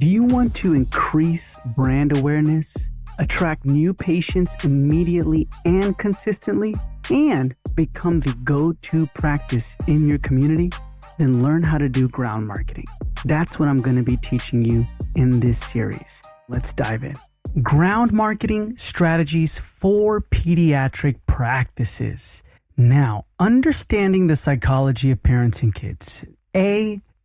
Do you want to increase brand awareness, attract new patients immediately and consistently, and become the go-to practice in your community? Then learn how to do ground marketing. That's what I'm going to be teaching you in this series. Let's dive in. Ground marketing strategies for pediatric practices. Now, understanding the psychology of parents and kids.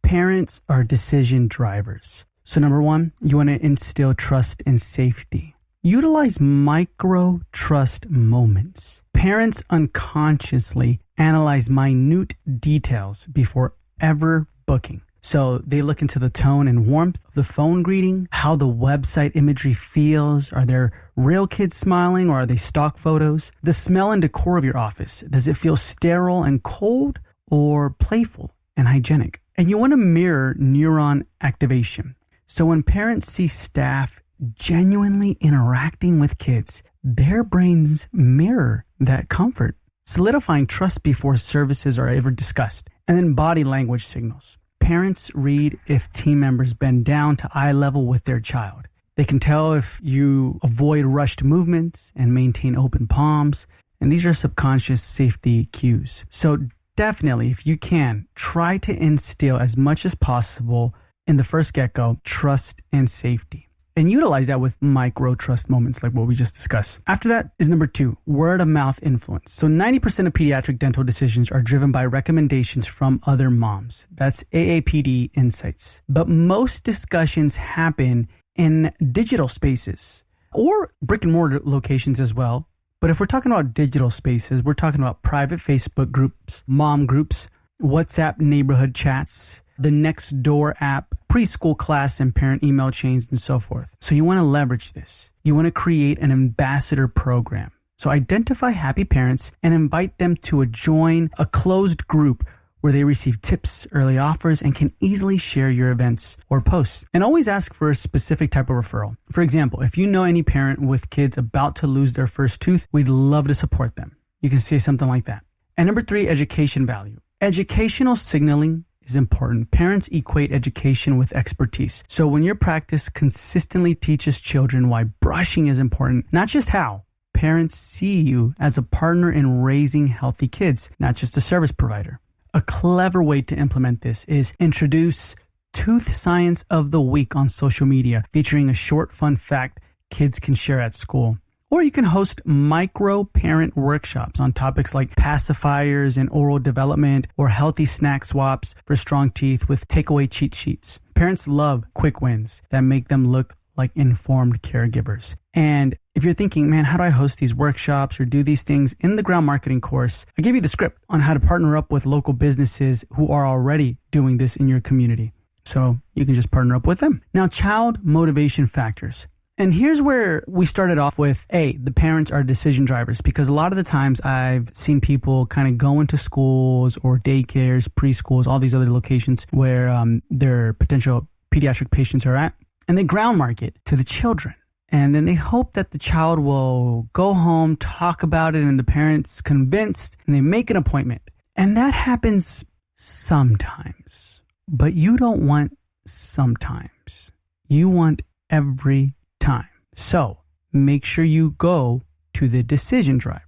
Parents are decision drivers. So number one, you want to instill trust and safety. Utilize micro trust moments. Parents unconsciously analyze minute details before ever booking. So they look into the tone and warmth of the phone greeting, how the website imagery feels. Are there real kids smiling or are they stock photos? The smell and decor of your office. Does it feel sterile and cold or playful and hygienic? And you want to mirror neuron activation. So when parents see staff genuinely interacting with kids, their brains mirror that comfort, solidifying trust before services are ever discussed. And then body language signals. Parents read if team members bend down to eye level with their child. They can tell if you avoid rushed movements and maintain open palms. And these are subconscious safety cues. So definitely, if you can, try to instill as much as possible in the first get-go, trust and safety. And utilize that with micro trust moments like what we just discussed. After that is number 2, word of mouth influence. So 90% of pediatric dental decisions are driven by recommendations from other moms. That's AAPD insights. But most discussions happen in digital spaces or brick and mortar locations as well. But if we're talking about digital spaces, we're talking about private Facebook groups, mom groups, WhatsApp neighborhood chats, the Nextdoor app, preschool class and parent email chains, and so forth. So you want to leverage this. You want to create an ambassador program. So identify happy parents and invite them to join a closed group where they receive tips, early offers, and can easily share your events or posts. And always ask for a specific type of referral. For example, if you know any parent with kids about to lose their first tooth, we'd love to support them. You can say something like that. And number 3, education value. Educational signaling is important. Parents equate education with expertise. So when your practice consistently teaches children why brushing is important, not just how, parents see you as a partner in raising healthy kids, not just a service provider. A clever way to implement this is introduce Tooth Science of the Week on social media, featuring a short fun fact kids can share at school. Or you can host micro parent workshops on topics like pacifiers and oral development or healthy snack swaps for strong teeth with takeaway cheat sheets. Parents love quick wins that make them look like informed caregivers. And if you're thinking, man, how do I host these workshops or do these things in the ground marketing course? I give you the script on how to partner up with local businesses who are already doing this in your community. So you can just partner up with them. Now, child motivation factors. And here's where we started off with, the parents are decision drivers, because a lot of the times I've seen people kind of go into schools or daycares, preschools, all these other locations where their potential pediatric patients are at, and they ground market to the children. And then they hope that the child will go home, talk about it, and the parent's convinced, and they make an appointment. And that happens sometimes, but you don't want sometimes. You want every time. So make sure you go to the decision driver.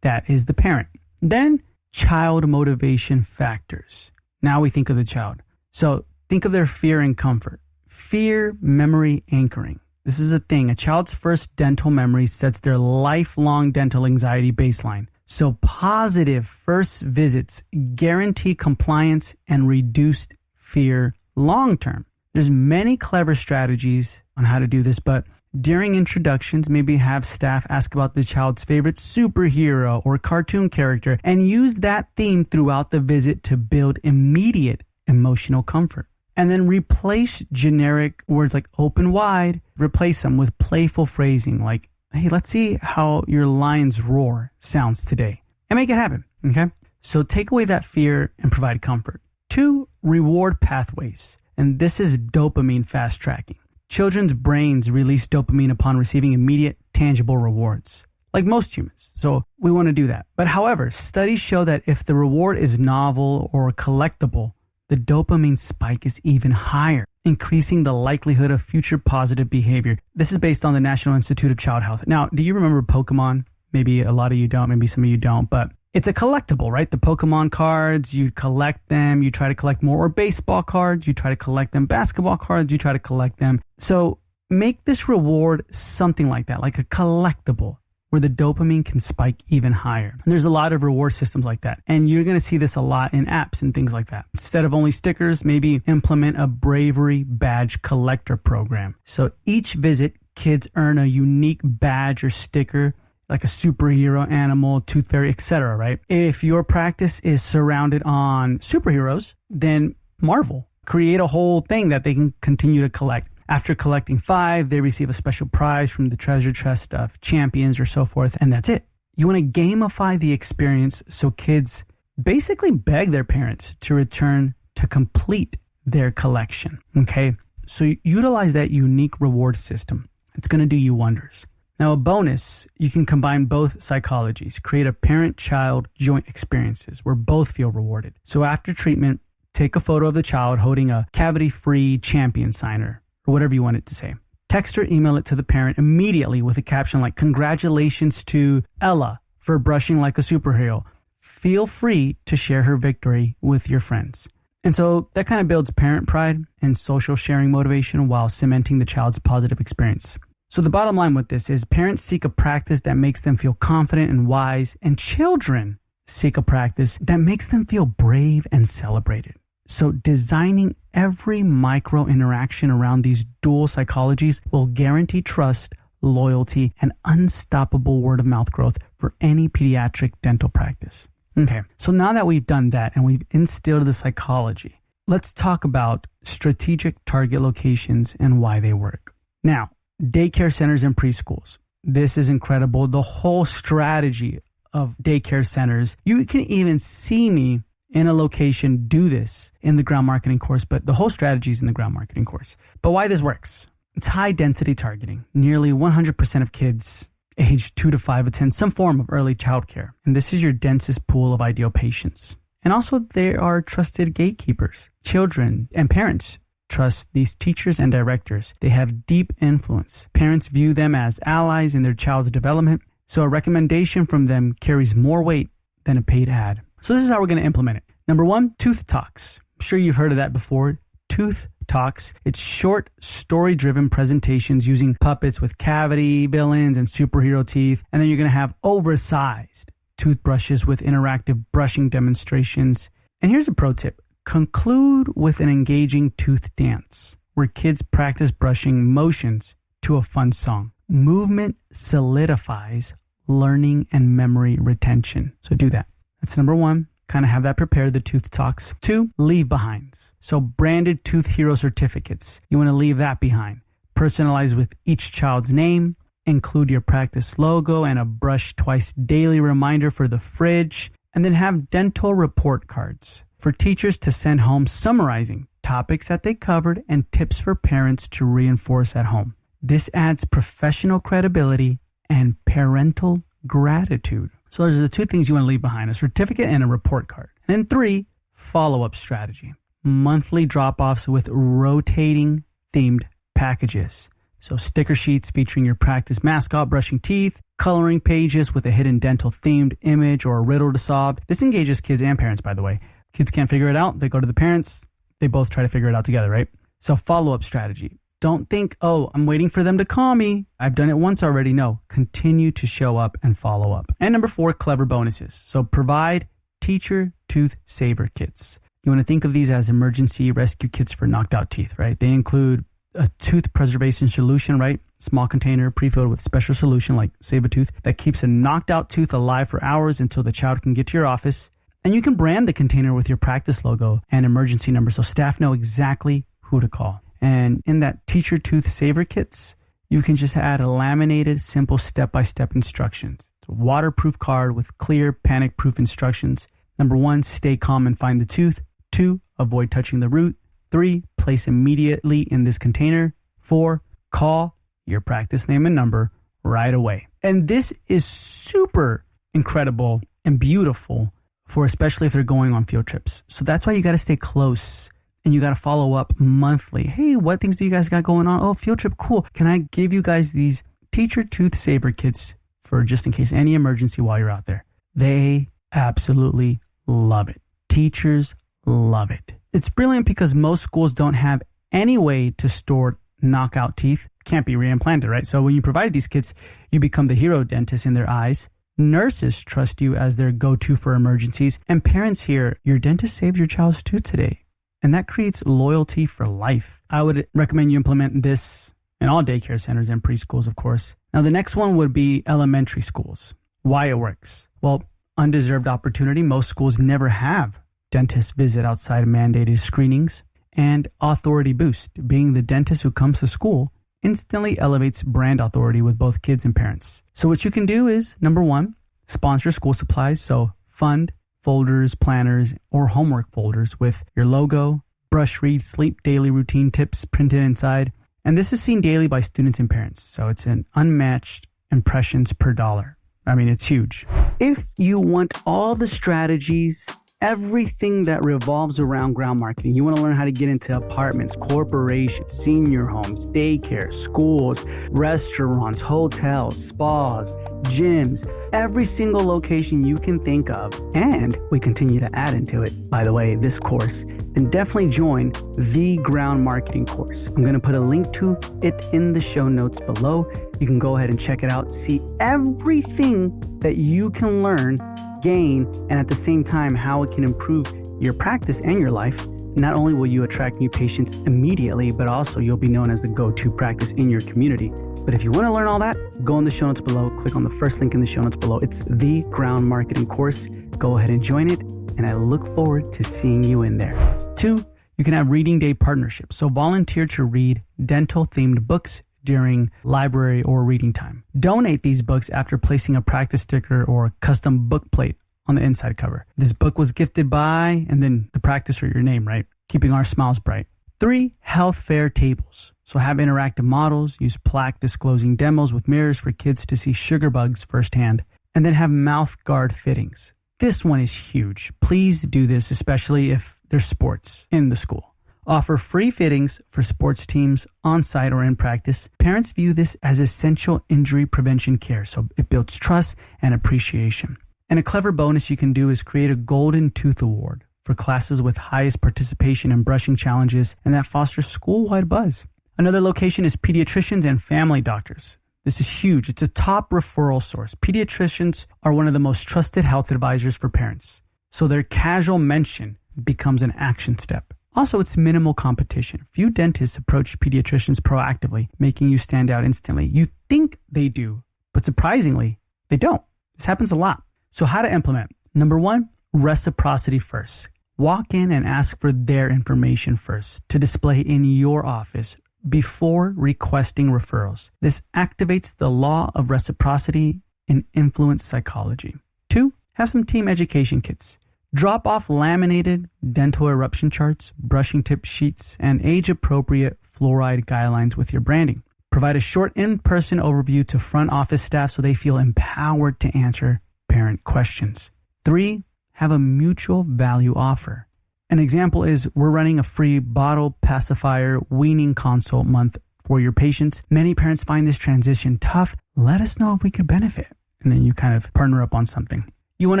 That is the parent. Then child motivation factors. Now we think of the child. So think of their fear and comfort. Fear, memory, anchoring. This is a thing. A child's first dental memory sets their lifelong dental anxiety baseline. So positive first visits guarantee compliance and reduced fear long term. There's many clever strategies on how to do this, but during introductions, maybe have staff ask about the child's favorite superhero or cartoon character and use that theme throughout the visit to build immediate emotional comfort. And then replace generic words like open wide, replace them with playful phrasing like, hey, let's see how your lion's roar sounds today, and make it happen, okay? So take away that fear and provide comfort. 2, reward pathways. And this is dopamine fast tracking. Children's brains release dopamine upon receiving immediate, tangible rewards, like most humans. So we want to do that. But however, studies show that if the reward is novel or collectible, the dopamine spike is even higher, increasing the likelihood of future positive behavior. This is based on the National Institute of Child Health. Now, do you remember Pokemon? Maybe a lot of you don't, maybe some of you don't, but it's a collectible, right? The Pokemon cards, you collect them, you try to collect more, or baseball cards, you try to collect them, basketball cards, you try to collect them. So make this reward something like that, like a collectible, where the dopamine can spike even higher. And there's a lot of reward systems like that. And you're going to see this a lot in apps and things like that. Instead of only stickers, maybe implement a bravery badge collector program. So each visit, kids earn a unique badge or sticker, like a superhero, animal, tooth fairy, etc., right? If your practice is surrounded on superheroes, then Marvel. Create a whole thing that they can continue to collect. After collecting 5, they receive a special prize from the treasure chest of champions or so forth, and that's it. You want to gamify the experience so kids basically beg their parents to return to complete their collection, okay? So utilize that unique reward system. It's going to do you wonders. Now, a bonus, you can combine both psychologies, create a parent-child joint experiences where both feel rewarded. So after treatment, take a photo of the child holding a cavity-free champion signer, or whatever you want it to say. Text or email it to the parent immediately with a caption like, "Congratulations to Ella for brushing like a superhero. Feel free to share her victory with your friends." And so that kind of builds parent pride and social sharing motivation while cementing the child's positive experience. So the bottom line with this is parents seek a practice that makes them feel confident and wise, and children seek a practice that makes them feel brave and celebrated. So designing every micro interaction around these dual psychologies will guarantee trust, loyalty, and unstoppable word of mouth growth for any pediatric dental practice. Okay, so now that we've done that and we've instilled the psychology, let's talk about strategic target locations and why they work. Now, daycare centers and preschools. This is incredible. The whole strategy of daycare centers, you can even see me in a location do this in the ground marketing course, but the whole strategy is in the ground marketing course. But why this works? It's high density targeting. Nearly 100% of kids aged 2 to 5 attend some form of early childcare. And this is your densest pool of ideal patients. And also they are trusted gatekeepers. Children and parents trust these teachers and directors. They have deep influence. Parents view them as allies in their child's development. So a recommendation from them carries more weight than a paid ad. So this is how we're going to implement it. Number 1, Tooth Talks. I'm sure you've heard of that before. Tooth Talks. It's short, story-driven presentations using puppets with cavity, villains, and superhero teeth. And then you're going to have oversized toothbrushes with interactive brushing demonstrations. And here's a pro tip. Conclude with an engaging tooth dance where kids practice brushing motions to a fun song. Movement solidifies learning and memory retention. So do that. That's number 1. Kind of have that prepared, the Tooth Talks. 2, leave behinds. So branded Tooth Hero certificates. You want to leave that behind. Personalize with each child's name. Include your practice logo and a brush twice daily reminder for the fridge. And then have dental report cards for teachers to send home summarizing topics that they covered and tips for parents to reinforce at home. This adds professional credibility and parental gratitude. So those are the 2 things you want to leave behind, a certificate and a report card. And then 3, follow-up strategy. Monthly drop-offs with rotating themed packages. So sticker sheets featuring your practice mascot brushing teeth, coloring pages with a hidden dental themed image or a riddle to solve. This engages kids and parents, by the way. Kids can't figure it out. They go to the parents. They both try to figure it out together, right? So follow-up strategy. Don't think, oh, I'm waiting for them to call me. I've done it once already. No, continue to show up and follow up. And number 4, clever bonuses. So provide teacher tooth saver kits. You want to think of these as emergency rescue kits for knocked out teeth, right? They include a tooth preservation solution, right? Small container pre-filled with special solution like Save a Tooth that keeps a knocked out tooth alive for hours until the child can get to your office. And you can brand the container with your practice logo and emergency number so staff know exactly who to call. And in that teacher tooth saver kits, you can just add a laminated, simple step-by-step instructions. It's a waterproof card with clear, panic-proof instructions. Number 1, stay calm and find the tooth. 2, avoid touching the root. 3, place immediately in this container. 4, call your practice name and number right away. And this is super incredible and beautiful especially if they're going on field trips. So that's why you got to stay close and you got to follow up monthly. Hey, what things do you guys got going on? Oh, field trip, cool. Can I give you guys these teacher tooth saver kits for just in case any emergency while you're out there? They absolutely love it. Teachers love it. It's brilliant because most schools don't have any way to store knockout teeth. Can't be reimplanted, right? So when you provide these kits, you become the hero dentist in their eyes. Nurses trust you as their go-to for emergencies. And parents hear, your dentist saved your child's tooth today. And that creates loyalty for life. I would recommend you implement this in all daycare centers and preschools, of course. Now, the next one would be elementary schools. Why it works? Well, undeserved opportunity. Most schools never have dentist visit outside mandated screenings. And authority boost. Being the dentist who comes to school instantly elevates brand authority with both kids and parents. So what you can do is, number one, sponsor school supplies. So fund folders, planners, or homework folders with your logo, brush, read, sleep, daily routine tips printed inside. And this is seen daily by students and parents. So it's an unmatched impressions per dollar. I mean, it's huge. If you want all the strategies, everything that revolves around ground marketing, you want to learn how to get into apartments, corporations, senior homes, daycare, schools, restaurants, hotels, spas, gyms, every single location you can think of, and we continue to add into it, by the way, this course, then definitely join the ground marketing course. I'm going to put a link to it in the show notes below. You can go ahead and check it out, see everything that you can learn, gain, and at the same time how it can improve your practice and your life. Not only will you attract new patients immediately, but also you'll be known as the go-to practice in your community. But if you want to learn all that, go in the show notes below, click on the first link in the show notes below. It's the ground marketing course. Go ahead and join it, and I look forward to seeing you in there. 2, you can have reading day partnerships. So volunteer to read dental themed books during library or reading time. Donate these books after placing a practice sticker or custom book plate on the inside cover. This book was gifted by, and then the practice or your name, right? Keeping our smiles bright. 3, health fair tables. So have interactive models, use plaque disclosing demos with mirrors for kids to see sugar bugs firsthand, and then have mouth guard fittings. This one is huge. Please do this, especially if there's sports in the school. Offer free fittings for sports teams on-site or in practice. Parents view this as essential injury prevention care, so it builds trust and appreciation. And a clever bonus you can do is create a Golden Tooth Award for classes with highest participation in brushing challenges, and that fosters school-wide buzz. Another location is pediatricians and family doctors. This is huge. It's a top referral source. Pediatricians are one of the most trusted health advisors for parents, so their casual mention becomes an action step. Also, it's minimal competition. Few dentists approach pediatricians proactively, making you stand out instantly. You think they do, but surprisingly, they don't. This happens a lot. So how to implement? Number 1, reciprocity first. Walk in and ask for their information first to display in your office before requesting referrals. This activates the law of reciprocity in influence psychology. 2, have some team education kits. Drop off laminated dental eruption charts, brushing tip sheets, and age-appropriate fluoride guidelines with your branding. Provide a short in-person overview to front office staff so they feel empowered to answer parent questions. 3, have a mutual value offer. An example is we're running a free bottle pacifier weaning consult month for your patients. Many parents find this transition tough. Let us know if we could benefit. And then you kind of partner up on something. You want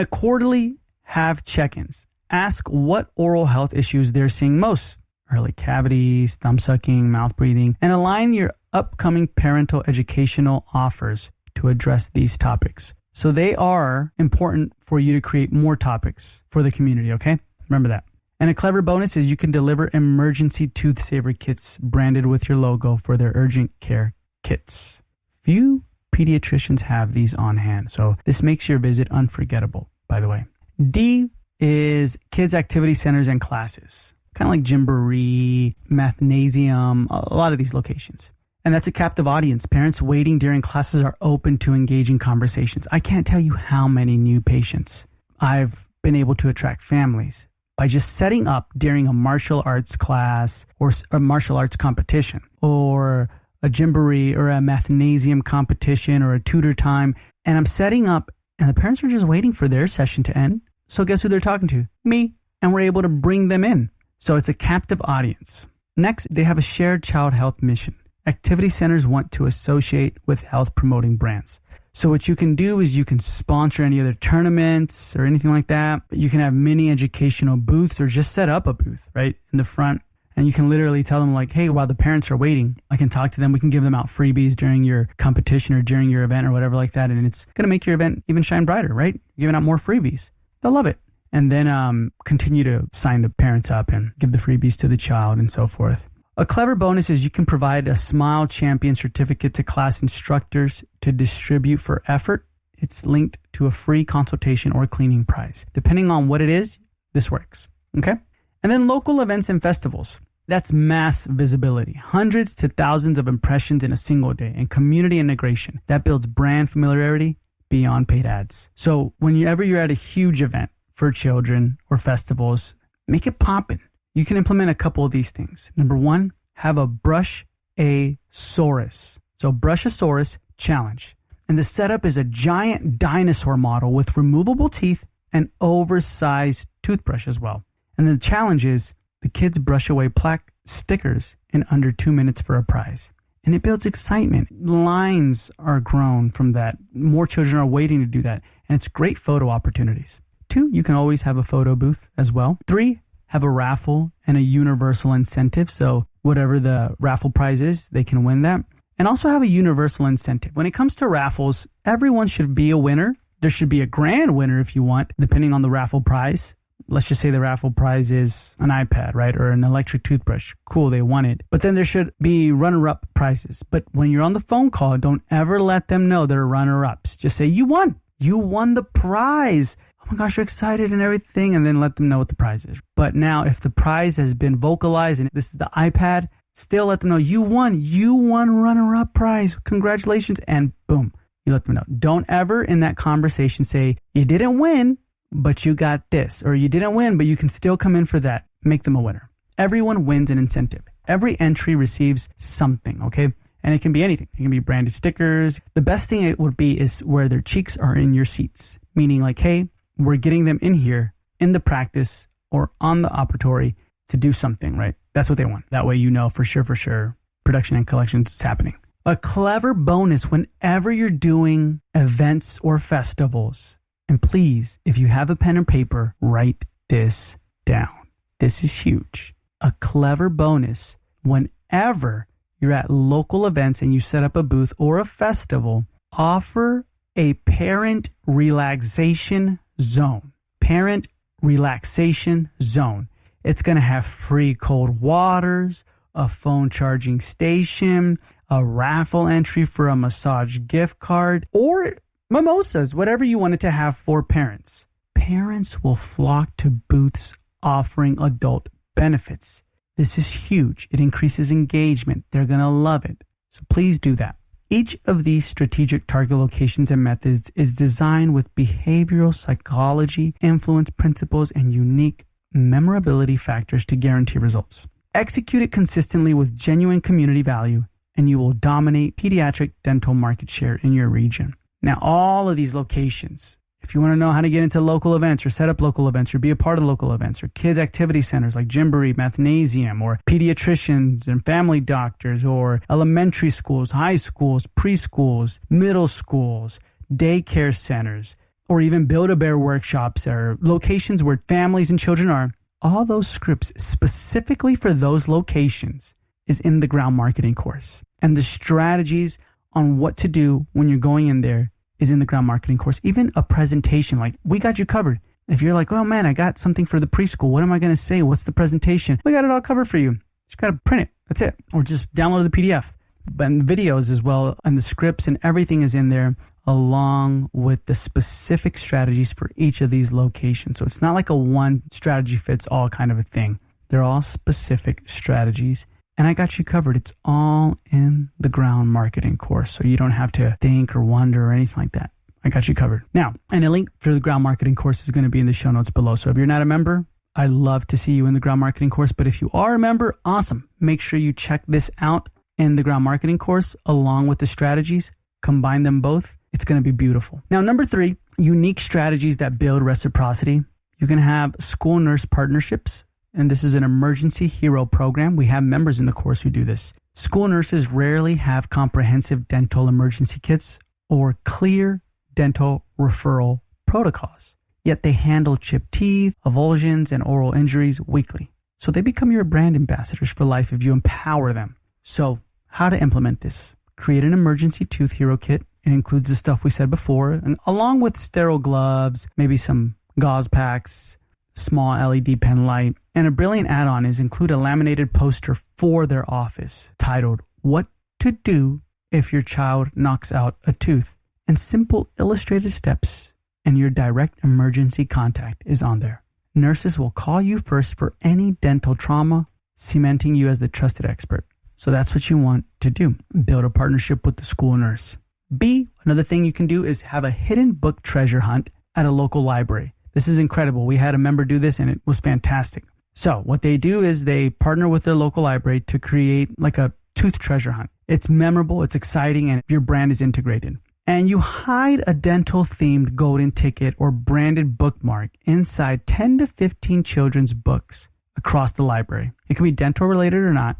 to quarterly have check-ins. Ask what oral health issues they're seeing most. Early cavities, thumb sucking, mouth breathing, and align your upcoming parental educational offers to address these topics. So they are important for you to create more topics for the community, okay? Remember that. And a clever bonus is you can deliver emergency tooth saver kits branded with your logo for their urgent care kits. Few pediatricians have these on hand, so this makes your visit unforgettable, by the way. D is kids activity centers and classes, kind of like Gymboree, Mathnasium, a lot of these locations. And that's a captive audience. Parents waiting during classes are open to engaging conversations. I can't tell you how many new patients I've been able to attract families by just setting up during a martial arts class or a martial arts competition or a Gymboree or a Mathnasium competition or a tutor time. And I'm setting up and the parents are just waiting for their session to end. So guess who they're talking to? Me. And we're able to bring them in. So it's a captive audience. Next, they have a shared child health mission. Activity centers want to associate with health promoting brands. So what you can do is you can sponsor any other tournaments or anything like that. You can have mini educational booths or just set up a booth right in the front. And you can literally tell them like, hey, while the parents are waiting, I can talk to them. We can give them out freebies during your competition or during your event or whatever like that. And it's going to make your event even shine brighter, right? Giving out more freebies. They'll love it. And then continue to sign the parents up and give the freebies to the child and so forth. A clever bonus is you can provide a Smile Champion certificate to class instructors to distribute for effort. It's linked to a free consultation or cleaning prize. Depending on what it is, this works. Okay? And then local events and festivals. That's mass visibility. Hundreds to thousands of impressions in a single day and community integration. That builds brand familiarity beyond paid ads. So whenever you're at a huge event for children or festivals, make it poppin'. You can implement a couple of these things. Number one, have a brush-a-saurus. So brush-a-saurus challenge. And the setup is a giant dinosaur model with removable teeth and oversized toothbrush as well. And the challenge is the kids brush away plaque stickers in under 2 minutes for a prize. And it builds excitement. Lines are grown from that. More children are waiting to do that. And it's great photo opportunities. 2, you can always have a photo booth as well. 3, have a raffle and a universal incentive. So whatever the raffle prize is, they can win that. And also have a universal incentive. When it comes to raffles, everyone should be a winner. There should be a grand winner if you want, depending on the raffle prize. Let's just say the raffle prize is an iPad, right? Or an electric toothbrush. Cool, they won it. But then there should be runner-up prizes. But when you're on the phone call, don't ever let them know they're runner-ups. Just say, you won. You won the prize. Oh my gosh, you're excited and everything. And then let them know what the prize is. But now if the prize has been vocalized and this is the iPad, still let them know you won. You won runner-up prize. Congratulations. And boom, you let them know. Don't ever in that conversation say, you didn't win, but you got this. Or you didn't win, but you can still come in for that. Make them a winner. Everyone wins an incentive. Every entry receives something, okay? And it can be anything. It can be branded stickers. The best thing it would be is where their cheeks are in your seats. Meaning like, hey, we're getting them in here in the practice or on the operatory to do something, right? That's what they want. That way you know for sure, production and collections is happening. A clever bonus whenever you're doing events or festivals. And please, if you have a pen and paper, write this down. This is huge. A clever bonus whenever you're at local events and you set up a booth or a festival, offer a parent relaxation zone. Parent relaxation zone. It's going to have free cold waters, a phone charging station, a raffle entry for a massage gift card, or mimosas, whatever you wanted to have for parents. Parents will flock to booths offering adult benefits. This is huge. It increases engagement. They're going to love it. So please do that. Each of these strategic target locations and methods is designed with behavioral psychology, influence principles, and unique memorability factors to guarantee results. Execute it consistently with genuine community value, and you will dominate pediatric dental market share in your region. Now, all of these locations, if you want to know how to get into local events or set up local events or be a part of local events or kids activity centers like Gymboree, Mathnasium, or pediatricians and family doctors or elementary schools, high schools, preschools, middle schools, daycare centers, or even Build-A-Bear workshops or locations where families and children are, all those scripts specifically for those locations is in the ground marketing course. And the strategies on what to do when you're going in there is in the ground marketing course. Even a presentation, like we got you covered. If you're like, oh man, I got something for the preschool. What am I going to say? What's the presentation? We got it all covered for you. Just got to print it. That's it. Or just download the PDF. And the videos as well, and the scripts and everything is in there along with the specific strategies for each of these locations. So it's not like a one strategy fits all kind of a thing. They're all specific strategies. And I got you covered. It's all in the ground marketing course. So you don't have to think or wonder or anything like that. I got you covered. Now, and a link for the ground marketing course is going to be in the show notes below. So if you're not a member, I'd love to see you in the ground marketing course. But if you are a member, awesome. Make sure you check this out in the ground marketing course along with the strategies. Combine them both. It's going to be beautiful. Now, number 3, unique strategies that build reciprocity. You can have school nurse partnerships, and this is an emergency hero program. We have members in the course who do this. School nurses rarely have comprehensive dental emergency kits or clear dental referral protocols, yet they handle chipped teeth, avulsions, and oral injuries weekly. So they become your brand ambassadors for life if you empower them. So how to implement this? Create an emergency tooth hero kit. It includes the stuff we said before, and along with sterile gloves, maybe some gauze packs, small LED pen light, and a brilliant add-on is include a laminated poster for their office titled, "What to Do If Your Child Knocks Out a Tooth," and simple illustrated steps, and your direct emergency contact is on there. Nurses will call you first for any dental trauma, cementing you as the trusted expert. So that's what you want to do. Build a partnership with the school nurse. B, another thing you can do is have a hidden book treasure hunt at a local library. This is incredible. We had a member do this and it was fantastic. So what they do is they partner with their local library to create like a tooth treasure hunt. It's memorable, it's exciting, and your brand is integrated. And you hide a dental themed golden ticket or branded bookmark inside 10 to 15 children's books across the library. It can be dental related or not.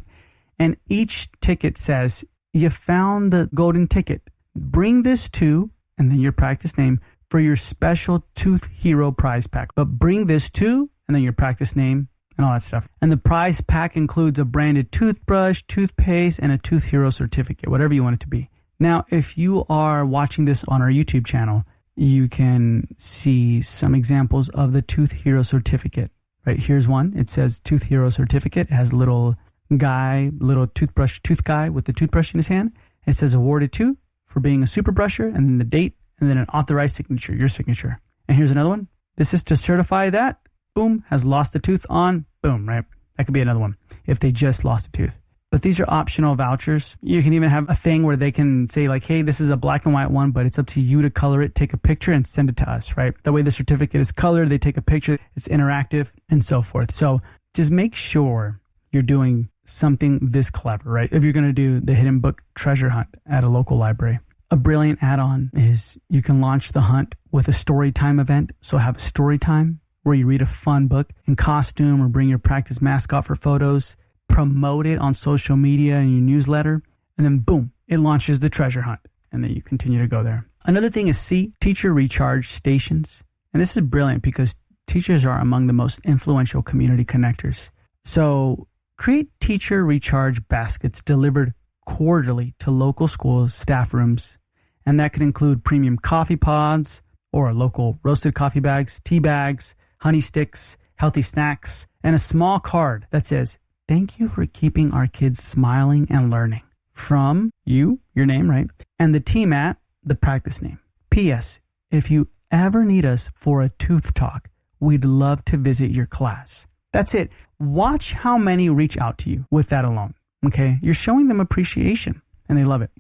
And each ticket says, "You found the golden ticket. Bring this to," and then your practice name, "for your special Tooth Hero prize pack." But bring this to, and then your practice name and all that stuff. And the prize pack includes a branded toothbrush, toothpaste, and a Tooth Hero certificate, whatever you want it to be. Now, if you are watching this on our YouTube channel, you can see some examples of the Tooth Hero certificate. Right, here's one. It says Tooth Hero certificate. It has a little tooth guy with the toothbrush in his hand. It says awarded to for being a super brusher, and then the date, and then an authorized signature, your signature. And here's another one. This is to certify that, boom, has lost a tooth on, boom, right? That could be another one if they just lost a tooth. But these are optional vouchers. You can even have a thing where they can say like, hey, this is a black and white one, but it's up to you to color it, take a picture and send it to us, right? That way the certificate is colored, they take a picture, it's interactive and so forth. So just make sure you're doing something this clever, right? If you're going to do the hidden book treasure hunt at a local library. A brilliant add-on is you can launch the hunt with a story time event. So have a story time where you read a fun book in costume or bring your practice mascot for photos, promote it on social media and your newsletter, and then boom, it launches the treasure hunt. And then you continue to go there. Another thing is C, teacher recharge stations. And this is brilliant because teachers are among the most influential community connectors. So create teacher recharge baskets delivered quarterly to local schools, staff rooms, and that could include premium coffee pods or local roasted coffee bags, tea bags, honey sticks, healthy snacks, and a small card that says, "Thank you for keeping our kids smiling and learning." From you, your name, right? And the team at the practice name. P.S. If you ever need us for a tooth talk, we'd love to visit your class. That's it. Watch how many reach out to you with that alone. Okay, you're showing them appreciation and they love it.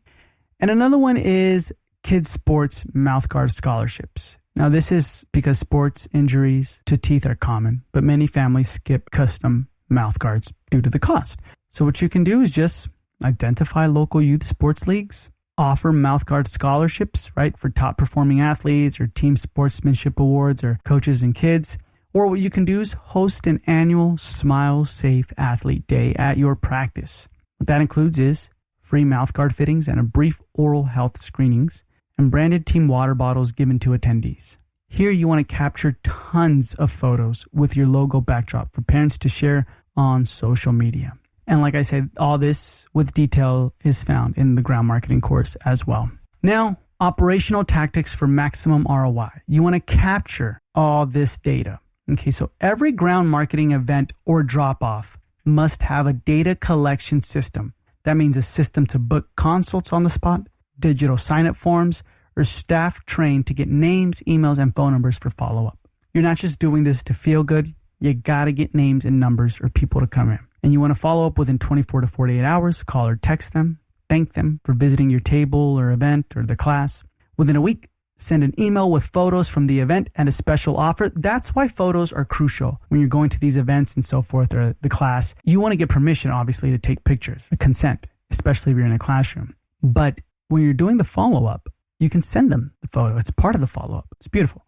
And another one is kids sports mouthguard scholarships. Now this is because sports injuries to teeth are common, but many families skip custom mouthguards due to the cost. So what you can do is just identify local youth sports leagues, offer mouthguard scholarships, right, for top performing athletes or team sportsmanship awards or coaches and kids. Or what you can do is host an annual Smile Safe Athlete Day at your practice. What that includes is free mouthguard fittings and a brief oral health screenings and branded team water bottles given to attendees. Here you want to capture tons of photos with your logo backdrop for parents to share on social media. And like I said, all this with detail is found in the ground marketing course as well. Now, operational tactics for maximum ROI. You want to capture all this data. Okay, so every ground marketing event or drop-off must have a data collection system. That means a system to book consults on the spot, digital sign-up forms, or staff trained to get names, emails, and phone numbers for follow-up. You're not just doing this to feel good. You got to get names and numbers or people to come in. And you want to follow up within 24 to 48 hours. Call or text them. Thank them for visiting your table or event or the class. Within a week, send an email with photos from the event and a special offer. That's why photos are crucial when you're going to these events and so forth or the class. You want to get permission, obviously, to take pictures, a consent, especially if you're in a classroom. But when you're doing the follow-up, you can send them the photo. It's part of the follow-up. It's beautiful.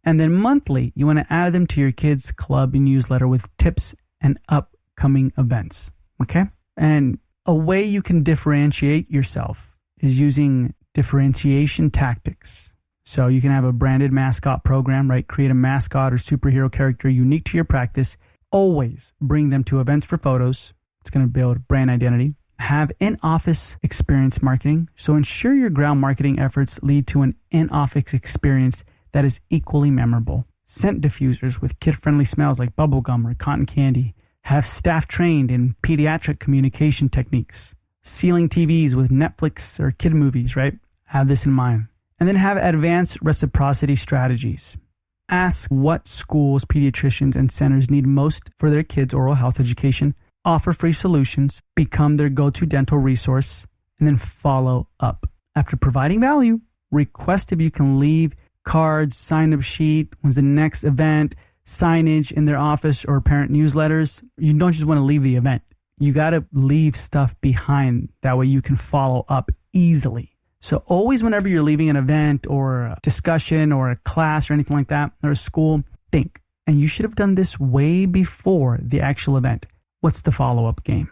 And then monthly, you want to add them to your kids' club newsletter with tips and upcoming events. Okay? And a way you can differentiate yourself is using differentiation tactics. So you can have a branded mascot program, right? Create a mascot or superhero character unique to your practice. Always bring them to events for photos. It's going to build brand identity. Have in-office experience marketing. So ensure your ground marketing efforts lead to an in-office experience that is equally memorable. Scent diffusers with kid-friendly smells like bubblegum or cotton candy. Have staff trained in pediatric communication techniques. Ceiling TVs with Netflix or kid movies, right? Have this in mind. And then have advanced reciprocity strategies. Ask what schools, pediatricians, and centers need most for their kids' oral health education. Offer free solutions. Become their go-to dental resource. And then follow up. After providing value, request if you can leave cards, sign-up sheet, when's the next event, signage in their office or parent newsletters. You don't just want to leave the event. You got to leave stuff behind. That way you can follow up easily. So always whenever you're leaving an event or a discussion or a class or anything like that, or a school, think. And you should have done this way before the actual event. What's the follow-up game?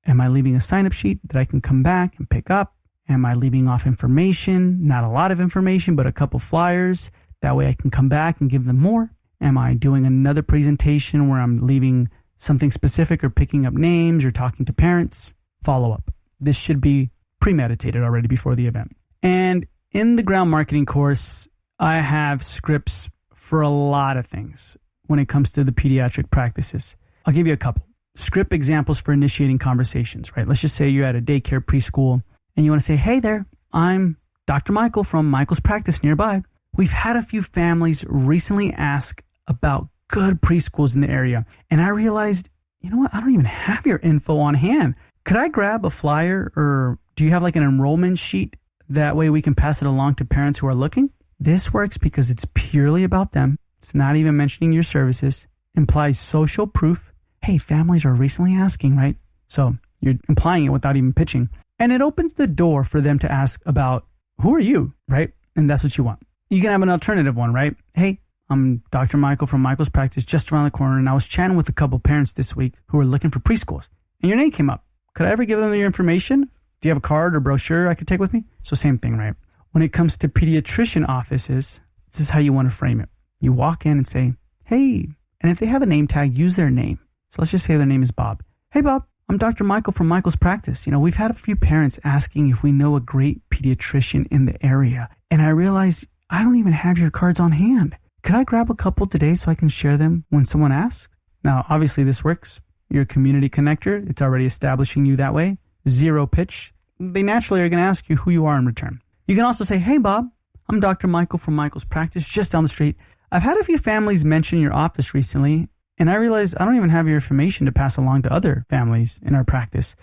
Am I leaving a sign-up sheet that I can come back and pick up? Am I leaving off information? Not a lot of information, but a couple flyers. That way I can come back and give them more. Am I doing another presentation where I'm leaving something specific or picking up names or talking to parents? Follow up. This should be premeditated already before the event. And in the ground marketing course, I have scripts for a lot of things when it comes to the pediatric practices. I'll give you a couple. Script examples for initiating conversations, right? Let's just say you're at a daycare preschool and you want to say, hey there, I'm Dr. Michael from Michael's practice nearby. We've had a few families recently ask about good preschools in the area. And I realized, you know what? I don't even have your info on hand. Could I grab a flyer, or do you have like an enrollment sheet? That way we can pass it along to parents who are looking. This works because it's purely about them. It's not even mentioning your services. Implies social proof. Hey, families are recently asking, right? So you're implying it without even pitching. And it opens the door for them to ask about, who are you, right? And that's what you want. You can have an alternative one, right? Hey, I'm Dr. Michael from Michael's practice just around the corner, and I was chatting with a couple parents this week who were looking for preschools. And your name came up. Could I ever give them your information? Do you have a card or brochure I could take with me? So same thing, right? When it comes to pediatrician offices, this is how you want to frame it. You walk in and say, hey, and if they have a name tag, use their name. So let's just say their name is Bob. Hey, Bob, I'm Dr. Michael from Michael's practice. We've had a few parents asking if we know a great pediatrician in the area. And I realized I don't even have your cards on hand. Could I grab a couple today so I can share them when someone asks? Now, obviously this works. You're a community connector. It's already establishing you that way. Zero pitch. They naturally are going to ask you who you are in return. You can also say, hey, Bob, I'm Dr. Michael from Michael's practice just down the street. I've had a few families mention your office recently, and I realized I don't even have your information to pass along to other families in our practice.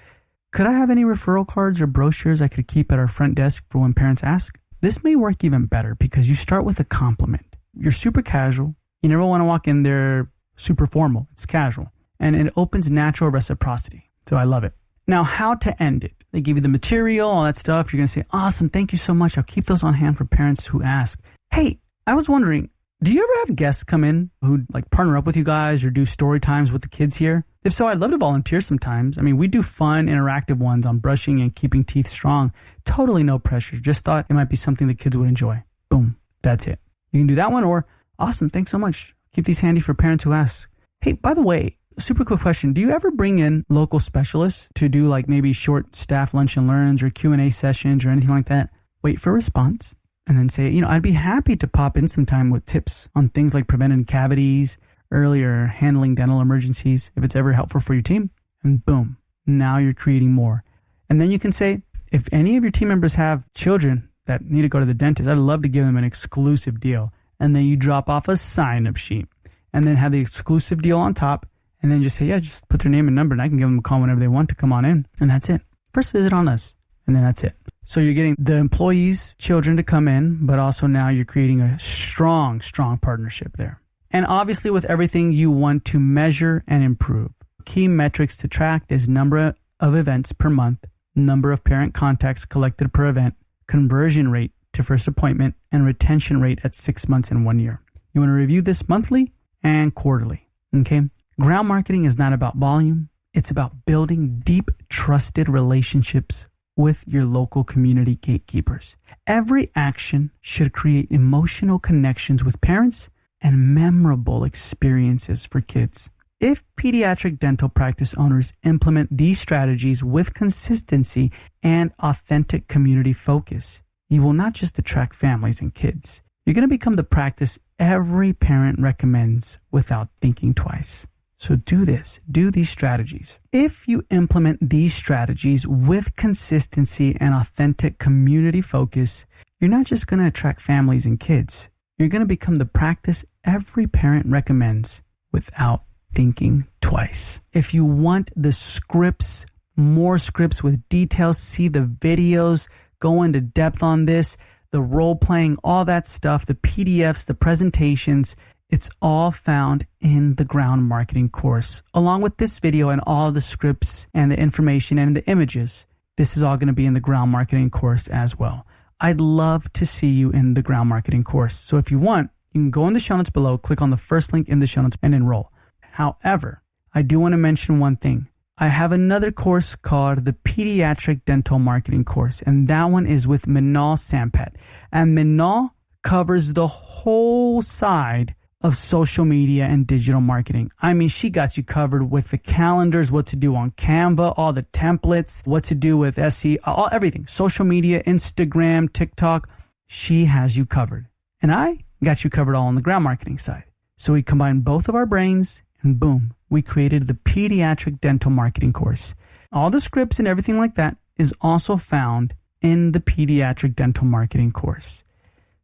Could I have any referral cards or brochures I could keep at our front desk for when parents ask? This may work even better because you start with a compliment. You're super casual. You never want to walk in there super formal. It's casual. And it opens natural reciprocity. So I love it. Now, how to end it. They give you the material, all that stuff. You're going to say, awesome, thank you so much. I'll keep those on hand for parents who ask. Hey, I was wondering, do you ever have guests come in who partner up with you guys or do story times with the kids here? If so, I'd love to volunteer sometimes. We do fun, interactive ones on brushing and keeping teeth strong. Totally no pressure. Just thought it might be something the kids would enjoy. Boom. That's it. You can do that one, or awesome, thanks so much. Keep these handy for parents who ask. Hey, by the way, super quick question. Do you ever bring in local specialists to do maybe short staff lunch and learns or Q&A sessions or anything like that? Wait for a response and then say, I'd be happy to pop in some time with tips on things like preventing cavities, earlier handling dental emergencies, if it's ever helpful for your team. And boom, now you're creating more. And then you can say, if any of your team members have children that need to go to the dentist, I'd love to give them an exclusive deal. And then you drop off a sign-up sheet and then have the exclusive deal on top. And then just say, just put their name and number and I can give them a call whenever they want to come on in. And that's it. First visit on us. And then that's it. So you're getting the employees' children to come in, but also now you're creating a strong, strong partnership there. And obviously with everything you want to measure and improve. Key metrics to track is number of events per month, number of parent contacts collected per event, conversion rate to first appointment, and retention rate at 6 months and 1 year. You want to review this monthly and quarterly. Okay? Ground marketing is not about volume. It's about building deep, trusted relationships with your local community gatekeepers. Every action should create emotional connections with parents and memorable experiences for kids. If pediatric dental practice owners implement these strategies with consistency and authentic community focus, you will not just attract families and kids. You're going to become the practice every parent recommends without thinking twice. So do this. Do these strategies. If you implement these strategies with consistency and authentic community focus, you're not just going to attract families and kids. You're going to become the practice every parent recommends without thinking twice. If you want the scripts, more scripts with details, see the videos, go into depth on this, the role playing, all that stuff, the PDFs, the presentations, it's all found in the ground marketing course, along with this video and all the scripts and the information and the images. This is all going to be in the ground marketing course as well. I'd love to see you in the ground marketing course. So if you want, you can go in the show notes below, click on the first link in the show notes and enroll. However, I do want to mention one thing. I have another course called the Pediatric Dental Marketing course, and that one is with Minal Sampat. And Minal covers the whole side of social media and digital marketing. I mean, she got you covered with the calendars, what to do on Canva, all the templates, what to do with SEO, everything. Social media, Instagram, TikTok. She has you covered. And I got you covered all on the ground marketing side. So we combined both of our brains and boom, we created the Pediatric Dental Marketing course. All the scripts and everything like that is also found in the Pediatric Dental Marketing course.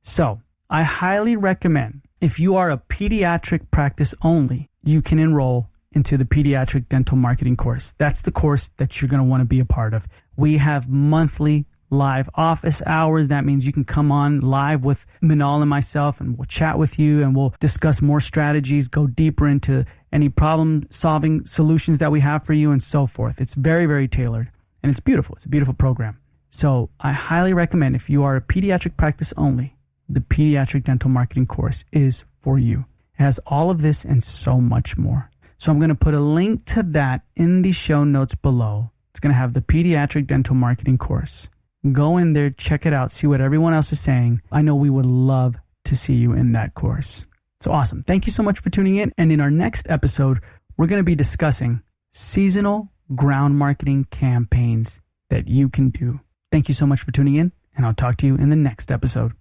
So I highly recommend, if you are a pediatric practice only, you can enroll into the Pediatric Dental Marketing course. That's the course that you're going to want to be a part of. We have monthly live office hours. That means you can come on live with Minal and myself, and we'll chat with you and we'll discuss more strategies, go deeper into any problem solving solutions that we have for you and so forth. It's very, very tailored and it's beautiful. It's a beautiful program. So I highly recommend, if you are a pediatric practice only, the Pediatric Dental Marketing course is for you. It has all of this and so much more. So I'm going to put a link to that in the show notes below. It's going to have the Pediatric Dental Marketing course. Go in there, check it out, see what everyone else is saying. I know we would love to see you in that course. So awesome. Thank you so much for tuning in. And in our next episode, we're going to be discussing seasonal ground marketing campaigns that you can do. Thank you so much for tuning in, and I'll talk to you in the next episode.